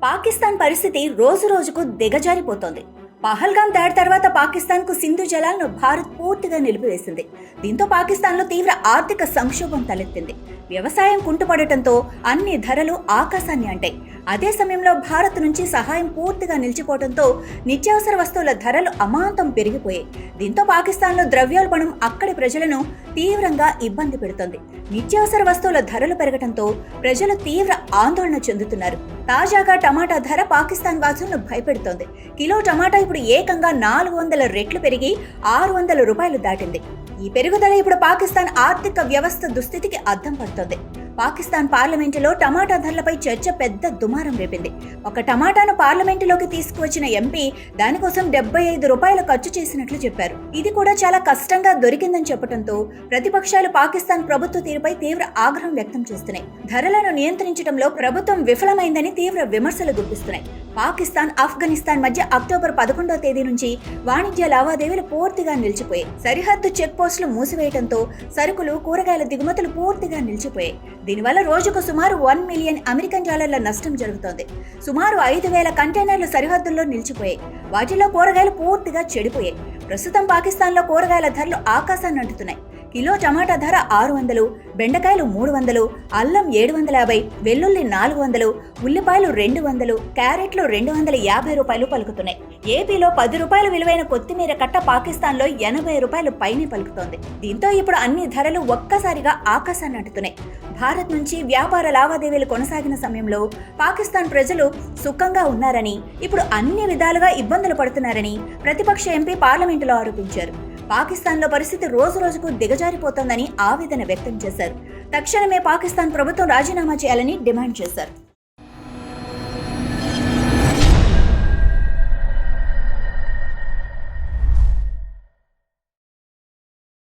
పాకిస్తాన్ పరిస్థితి రోజు రోజుకు దిగజారిపోతోంది. పహల్గాం దాడి తర్వాత పాకిస్తాన్కు సింధు జలాలను భారత్ పూర్తిగా నిలిపివేసింది. దీంతో పాకిస్తాన్లో తీవ్ర ఆర్థిక సంక్షోభం తలెత్తింది. వ్యవసాయం కుంటుపడటంతో అన్ని ధరలు ఆకాశాన్ని అంటాయి. అదే సమయంలో భారత్ నుంచి సహాయం పూర్తిగా నిలిచిపోవడంతో నిత్యావసర వస్తువుల ధరలు అమాంతం పెరిగిపోయాయి. దీంతో పాకిస్తాన్లో ద్రవ్యోల్బణం అక్కడి ప్రజలను తీవ్రంగా ఇబ్బంది పెడుతోంది. నిత్యావసర వస్తువుల ధరలు పెరగడంతో ప్రజలు తీవ్ర ఆందోళన చెందుతున్నారు. తాజాగా టమాటా ధర పాకిస్తాన్ వాసులను భయపెడుతోంది. కిలో టమాటా ఇప్పుడు ఏకంగా 400 రెట్లు పెరిగి 600 రూపాయలు దాటింది. ఈ పెరుగుదల ఇప్పుడు పాకిస్తాన్ ఆర్థిక వ్యవస్థ దుస్థితికి అద్దం పడుతోంది. పాకిస్తాన్ పార్లమెంటులో టమాటా ధరలపై చర్చ పెద్ద దుమారం రేపింది. ఒక టమాటాను పార్లమెంటులోకి తీసుకువచ్చిన ఎంపీ దానికోసం 75 రూపాయలు ఖర్చు చేసినట్లు చెప్పారు. ఇది కూడా చాలా కష్టంగా దొరికిందని చెప్పడంతో ప్రతిపక్షాలు పాకిస్తాన్ ప్రభుత్వ తీరుపై తీవ్ర ఆగ్రహం వ్యక్తం చేస్తున్నాయి. ధరలను నియంత్రించడంలో ప్రభుత్వం విఫలమైందని తీవ్ర విమర్శలు గుప్పిస్తున్నాయి. పాకిస్తాన్, ఆఫ్ఘనిస్తాన్ మధ్య అక్టోబర్ 11వ తేదీ నుంచి వాణిజ్య లావాదేవీలు పూర్తిగా నిలిచిపోయాయి. సరిహద్దు చెక్ పోస్టులు మూసివేయడంతో సరుకులు, కూరగాయల దిగుమతులు పూర్తిగా నిలిచిపోయాయి. దీనివల్ల రోజుకు సుమారు 1 మిలియన్ అమెరికన్ డాలర్ల నష్టం జరుగుతోంది. సుమారు 5,000 కంటైనర్లు సరిహద్దుల్లో నిలిచిపోయాయి. వాటిలో కూరగాయలు పూర్తిగా చెడిపోయాయి. ప్రస్తుతం పాకిస్తాన్లో కూరగాయల ధరలు ఆకాశాన్ని అంటుతున్నాయి. కిలో టమాటా ధర 600, బెండకాయలు 300, అల్లం 750, వెల్లుల్లి 400, ఉల్లిపాయలు 200, క్యారెట్లు 250 రూపాయలు పలుకుతున్నాయి. ఏపీలో 10 రూపాయలు విలువైన కొత్తిమీర కట్ట పాకిస్తాన్లో 80 రూపాయలు పైనే పలుకుతోంది. దీంతో ఇప్పుడు అన్ని ధరలు ఒక్కసారిగా ఆకాశాన్ని అంటుతున్నాయి. భారత్ నుంచి వ్యాపార లావాదేవీలు కొనసాగిన సమయంలో పాకిస్తాన్ ప్రజలు సుఖంగా ఉన్నారని, ఇప్పుడు అన్ని విధాలుగా ఇబ్బందులు పడుతున్నారని ప్రతిపక్ష ఎంపీ పార్లమెంటులో ఆరోపించారు. పాకిస్తాన్లో పరిస్థితి రోజు రోజుకు దిగజారిపోతోందని ఆవేదన వ్యక్తం చేశారు. తక్షణమే పాకిస్తాన్ ప్రభుత్వం రాజీనామా చేయాలని డిమాండ్ చేశారు.